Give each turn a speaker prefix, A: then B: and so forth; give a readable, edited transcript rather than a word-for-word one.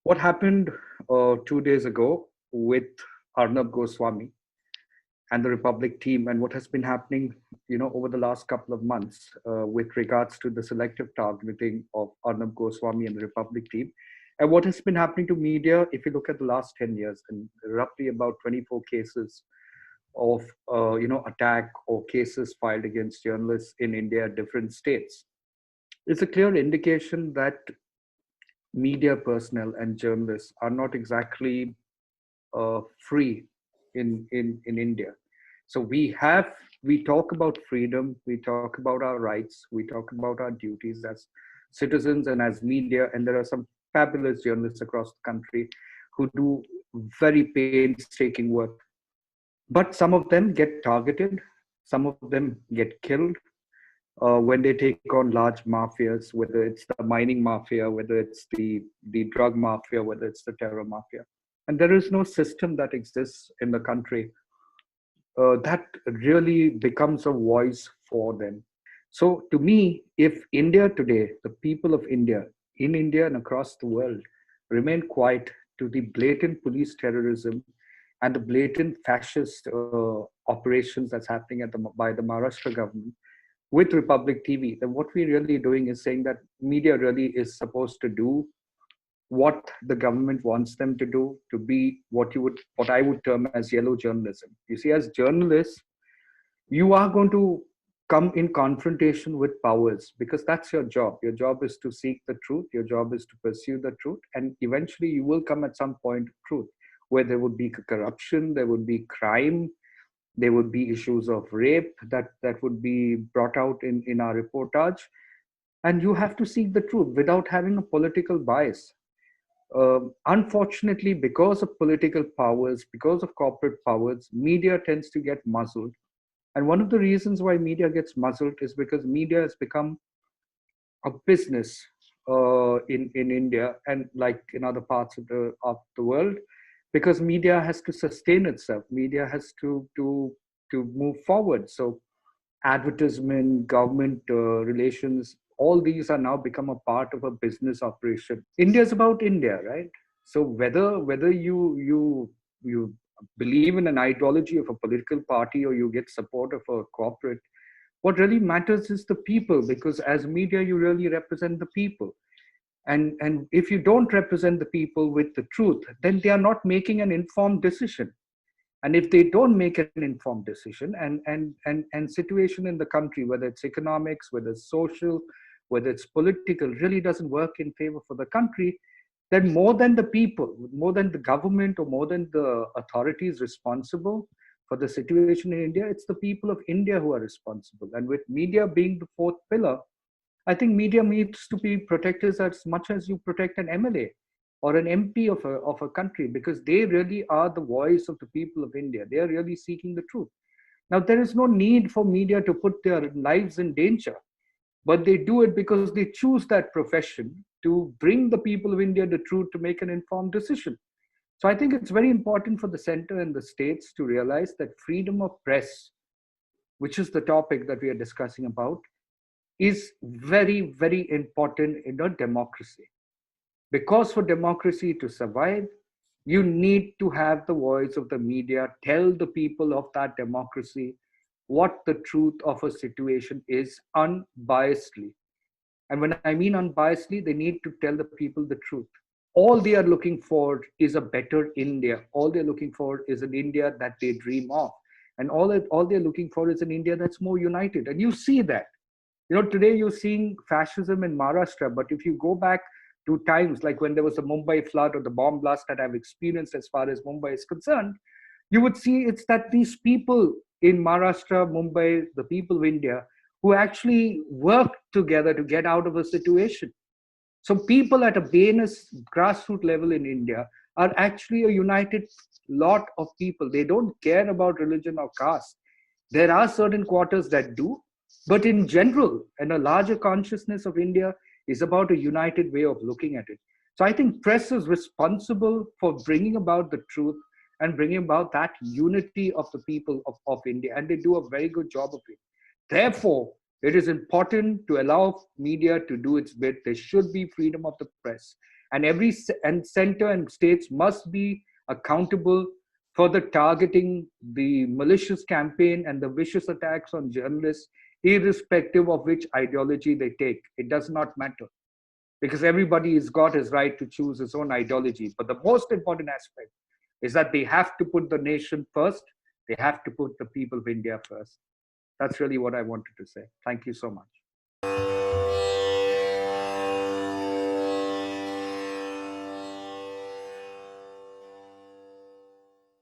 A: What happened 2 days ago with Arnab Goswami and the Republic team, and what has been happening, over the last couple of months with regards to the selective targeting of Arnab Goswami and the Republic team, and what has been happening to media, if you look at the last 10 years, and roughly about 24 cases of, attack or cases filed against journalists in India at different states. It's a clear indication that media personnel and journalists are not exactly free in India. So we talk about freedom, we talk about our rights, we talk about our duties as citizens and as media, and there are some fabulous journalists across the country who do very painstaking work. But some of them get targeted, some of them get killed when they take on large mafias, whether it's the mining mafia, whether it's the drug mafia, whether it's the terror mafia. And there is no system that exists in the country that really becomes a voice for them. So, to me, if India today, the people of India, in India and across the world, remain quiet to the blatant police terrorism and the blatant fascist operations that's happening by the Maharashtra government with Republic TV, then what we're really doing is saying that media really is supposed to do what the government wants them to do, to be what I would term as yellow journalism. You see, as journalists, you are going to come in confrontation with powers because that's your job. Your job is to seek the truth, your job is to pursue the truth, and eventually you will come at some point of truth where there would be corruption, there would be crime, there would be issues of rape that would be brought out in our reportage, and you have to seek the truth without having a political bias. Unfortunately, because of political powers, because of corporate powers, media tends to get muzzled. And one of the reasons why media gets muzzled is because media has become a business in India and like in other parts of the world, because media has to sustain itself. Media has to move forward. So advertisement, government relations, all these are now become a part of a business operation. India is about India, right? So whether you believe in an ideology of a political party or you get support of a corporate, what really matters is the people, because as media you really represent the people. And if you don't represent the people with the truth, then they are not making an informed decision. And if they don't make an informed decision, and situation in the country, whether it's economics, whether it's social, whether it's political, really doesn't work in favor for the country, then more than the people, more than the government, or more than the authorities responsible for the situation in India, it's the people of India who are responsible. And with media being the fourth pillar, I think media needs to be protected as much as you protect an MLA or an MP of a country, because they really are the voice of the people of India. They are really seeking the truth. Now, there is no need for media to put their lives in danger, but they do it because they choose that profession to bring the people of India the truth to make an informed decision. So I think it's very important for the center and the states to realize that freedom of press, which is the topic that we are discussing about, is very, very important in a democracy. Because for democracy to survive, you need to have the voice of the media tell the people of that democracy what the truth of a situation is unbiasedly. And when I mean unbiasedly, they need to tell the people the truth. All they are looking for is a better India. All they're looking for is an India that they dream of. And all they're looking for is an India that's more united. And you see that. Today you're seeing fascism in Maharashtra, but if you go back to times like when there was the Mumbai flood or the bomb blast that I've experienced as far as Mumbai is concerned, you would see it's that these people in Maharashtra, Mumbai, the people of India, who actually worked together to get out of a situation. So people at a base grassroots level in India are actually a united lot of people. They don't care about religion or caste. There are certain quarters that do, but in general, and a larger consciousness of India is about a united way of looking at it. So I think press is responsible for bringing about the truth and bringing about that unity of the people of India, and they do a very good job of it. Therefore, it is important to allow media to do its bit. There should be freedom of the press. And and center and states must be accountable for the targeting, the malicious campaign, and the vicious attacks on journalists, irrespective of which ideology they take. It does not matter, because everybody has got his right to choose his own ideology. But the most important aspect is that they have to put the nation first. They have to put the people of India first. That's really what I wanted to say. Thank you so much.